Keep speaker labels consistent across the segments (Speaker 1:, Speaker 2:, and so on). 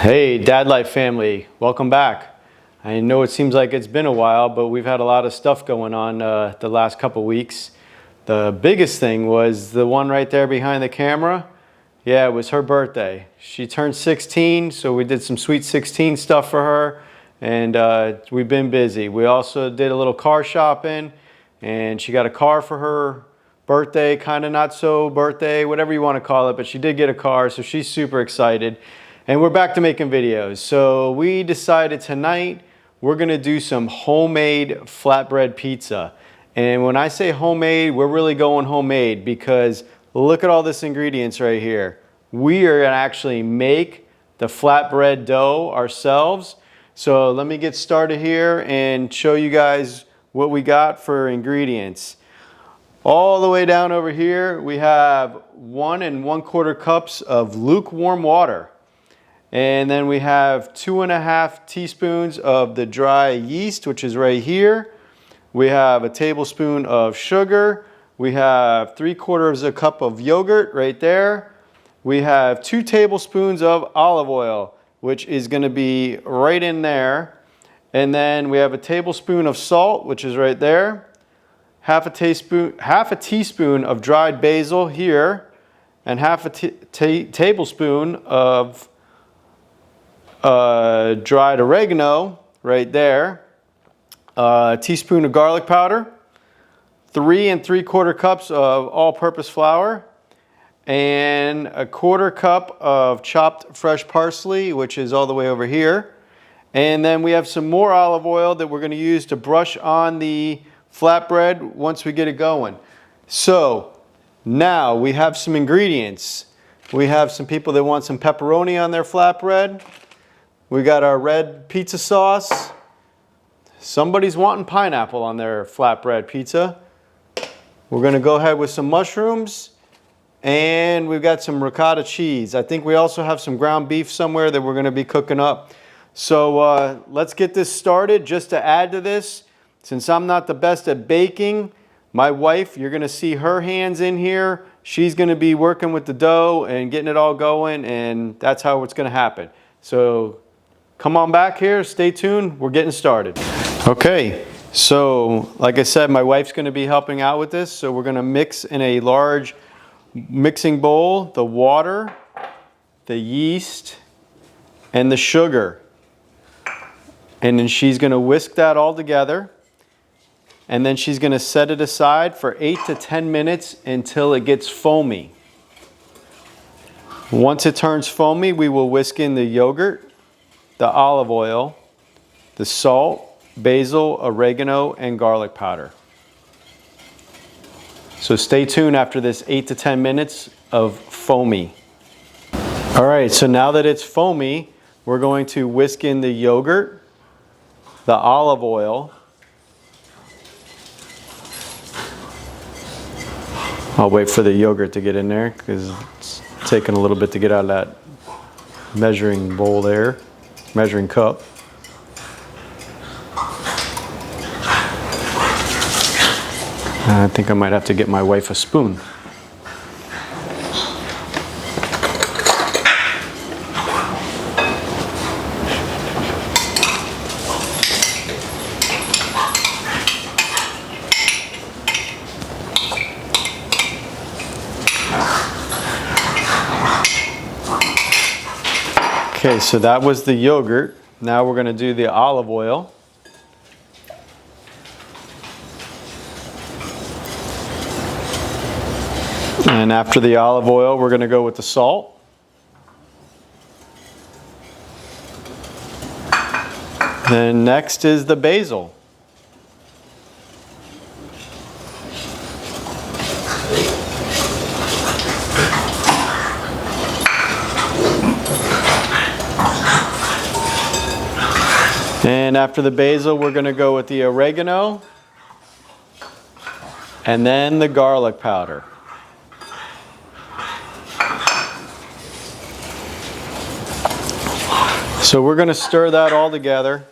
Speaker 1: Hey, Dad Life family, welcome back. I know it seems like it's been a while, but we've had a lot of stuff going on the last couple weeks. The biggest thing was the one right there behind the camera. Yeah, it was her birthday. She turned 16, so we did some sweet 16 stuff for her, and we've been busy. We also did a little car shopping, and she got a car for her birthday, kind of not so birthday, whatever you want to call it, but she did get a car, so she's super excited. And we're back to making videos. So we decided tonight we're gonna do some homemade flatbread pizza. And when I say homemade, we're really going homemade because look at all this ingredients right here. We are gonna actually make the flatbread dough ourselves. So let me get started here and show you guys what we got for ingredients. All the way down over here, we have 1 1/4 cups of lukewarm water. And then we have 2½ teaspoons of the dry yeast, which is right here. We have a tablespoon of sugar. We have 3/4 cup of yogurt right there. We have 2 tablespoons of olive oil, which is going to be right in there. And then we have a tablespoon of salt, which is right there. Half a teaspoon of dried basil here, and half a tablespoon of dried oregano right there, a teaspoon of garlic powder, 3 3/4 cups of all-purpose flour, and a 1/4 cup of chopped fresh parsley, which is all the way over here. And then we have some more olive oil that we're going to use to brush on the flatbread once we get it going. So now we have some ingredients. We have some people that want some pepperoni on their flatbread. We got our red pizza sauce. Somebody's wanting pineapple on their flatbread pizza. We're going to go ahead with some mushrooms. And we've got some ricotta cheese. I think we also have some ground beef somewhere that we're going to be cooking up. So let's get this started. Just to add to this, since I'm not the best at baking, my wife, you're going to see her hands in here. She's going to be working with the dough and getting it all going. And that's how it's going to happen. So come on back here, stay tuned, we're getting started. Okay, so like I said, my wife's going to be helping out with this, so we're going to mix in a large mixing bowl the water, the yeast, and the sugar. And then she's going to whisk that all together, and then she's going to set it aside for 8 to 10 minutes until it gets foamy. Once it turns foamy, we will whisk in the yogurt, the olive oil, the salt, basil, oregano, and garlic powder. So stay tuned after this 8 to 10 minutes of foamy. All right, so now that it's foamy, we're going to whisk in the yogurt, the olive oil. I'll wait for the yogurt to get in there because it's taking a little bit to get out of that measuring bowl there. Measuring cup. I think I might have to get my wife a spoon. Okay, so that was the yogurt. Now we're going to do the olive oil. And after the olive oil, we're going to go with the salt. Then next is the basil. And after the basil, we're going to go with the oregano and then the garlic powder. So we're going to stir that all together.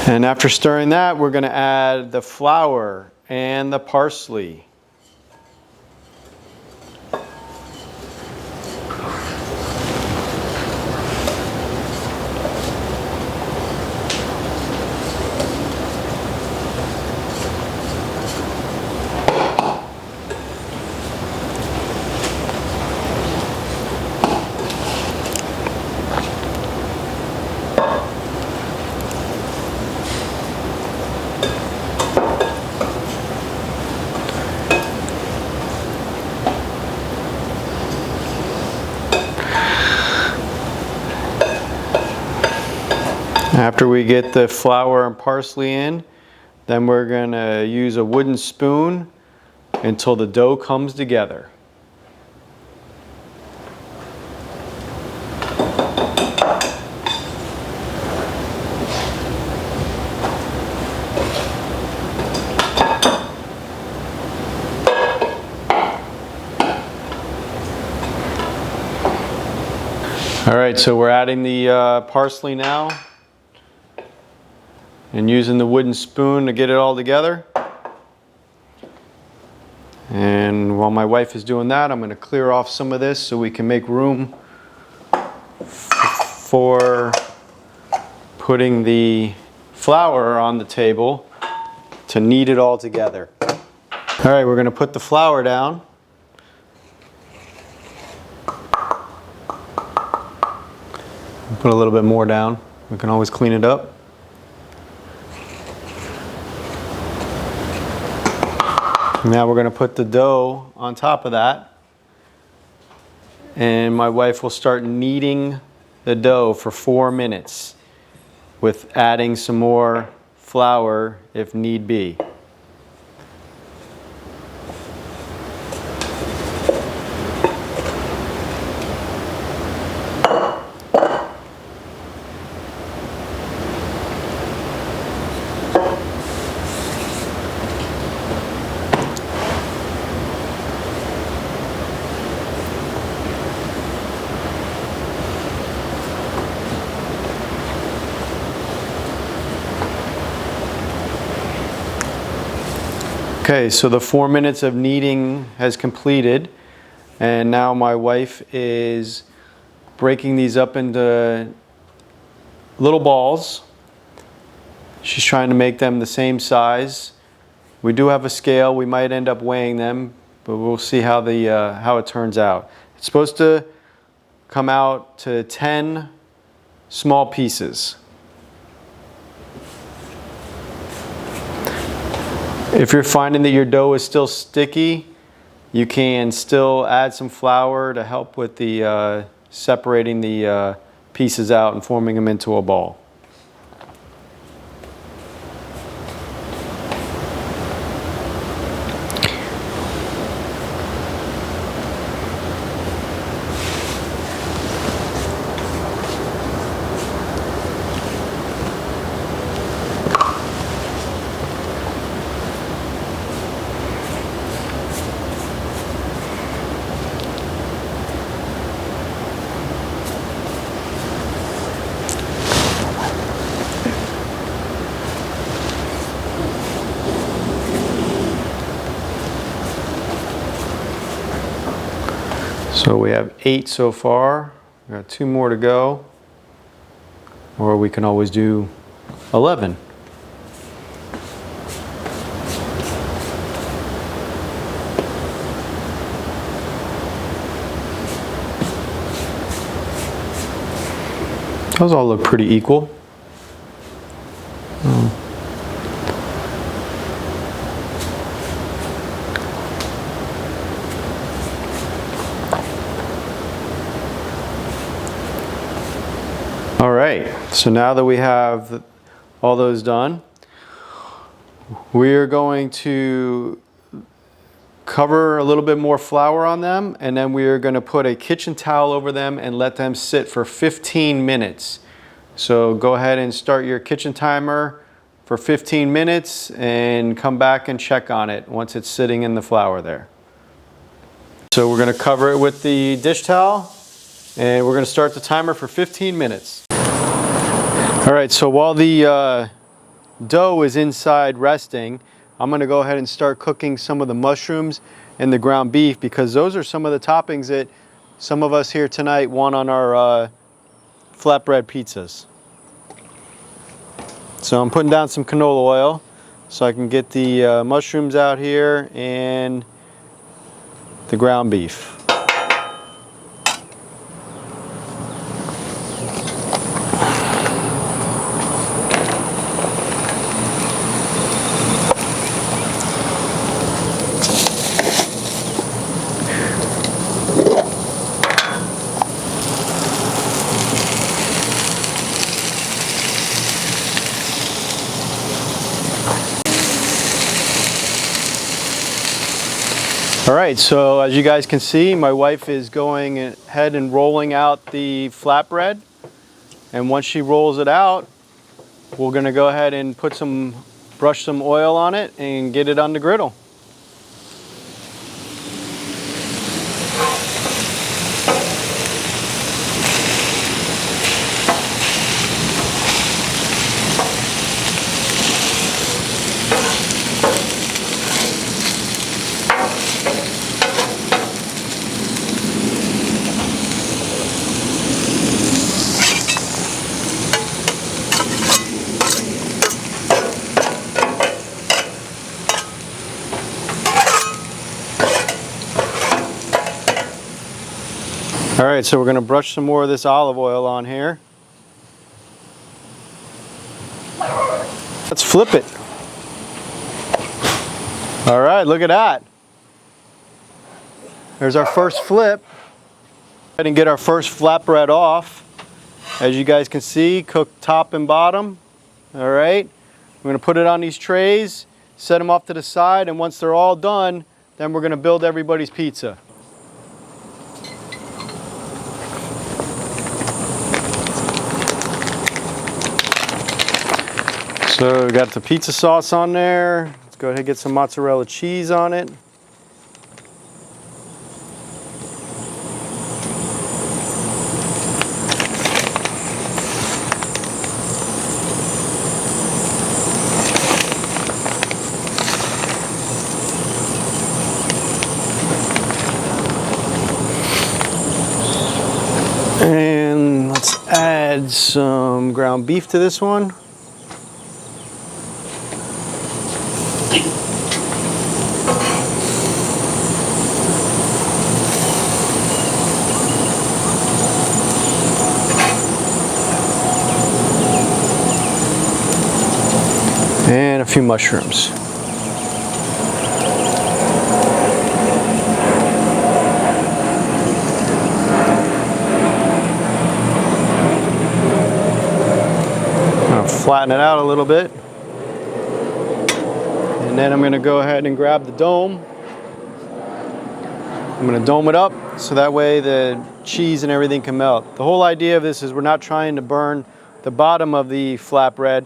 Speaker 1: And after stirring that, we're going to add the flour and the parsley. After we get the flour and parsley in, then we're going to use a wooden spoon until the dough comes together. All right, so we're adding the parsley now. And using the wooden spoon to get it all together. And while my wife is doing that, I'm going to clear off some of this so we can make room for putting the flour on the table to knead it all together. All right, we're going to put the flour down. Put a little bit more down. We can always clean it up. Now we're going to put the dough on top of that, and my wife will start kneading the dough for 4 minutes with adding some more flour if need be. Okay, so the 4 minutes of kneading has completed, and now my wife is breaking these up into little balls. She's trying to make them the same size. We do have a scale. We might end up weighing them, but we'll see how it turns out. It's supposed to come out to 10 small pieces. If you're finding that your dough is still sticky, you can still add some flour to help with the separating the pieces out and forming them into a ball. So we have 8 so far. We got 2 more to go. Or we can always do 11. Those all look pretty equal. All right, so now that we have all those done, we are going to cover a little bit more flour on them, and then we are going to put a kitchen towel over them and let them sit for 15 minutes. So go ahead and start your kitchen timer for 15 minutes and come back and check on it once it's sitting in the flour there. So we're going to cover it with the dish towel, and we're going to start the timer for 15 minutes. All right, so while the dough is inside resting, I'm going to go ahead and start cooking some of the mushrooms and the ground beef, because those are some of the toppings that some of us here tonight want on our flatbread pizzas. So I'm putting down some canola oil so I can get the mushrooms out here and the ground beef. All right, so as you guys can see, my wife is going ahead and rolling out the flatbread. And once she rolls it out, we're gonna go ahead and brush some oil on it and get it on the griddle. All right, so we're going to brush some more of this olive oil on here. Let's flip it. All right, look at that. There's our first flip. Go ahead and get our first flatbread off. As you guys can see, cooked top and bottom. All right, we're going to put it on these trays, set them off to the side, and once they're all done, then we're going to build everybody's pizza. So we got the pizza sauce on there. Let's go ahead and get some mozzarella cheese on it. And let's add some ground beef to this one. And a few mushrooms. I'll flatten it out a little bit. And then I'm going to go ahead and grab the dome. I'm going to dome it up so that way the cheese and everything can melt. The whole idea of this is we're not trying to burn the bottom of the flatbread.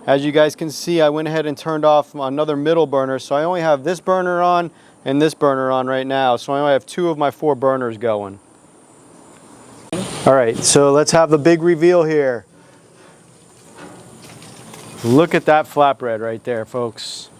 Speaker 1: As you guys can see, I went ahead and turned off another middle burner, so I only have this burner on and this burner on right now. So I only have 2 of my 4 burners going. All right, so let's have the big reveal here. Look at that flatbread right there, folks.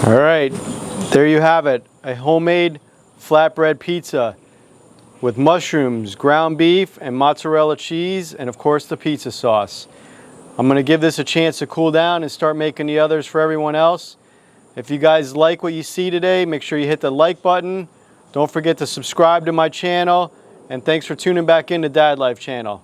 Speaker 1: All right, there you have it, a homemade flatbread pizza with mushrooms, ground beef, and mozzarella cheese, and of course the pizza sauce. I'm going to give this a chance to cool down and start making the others for everyone else. If you guys like what you see today, make sure you hit the like button. Don't forget to subscribe to my channel, and thanks for tuning back in to Dad Life channel.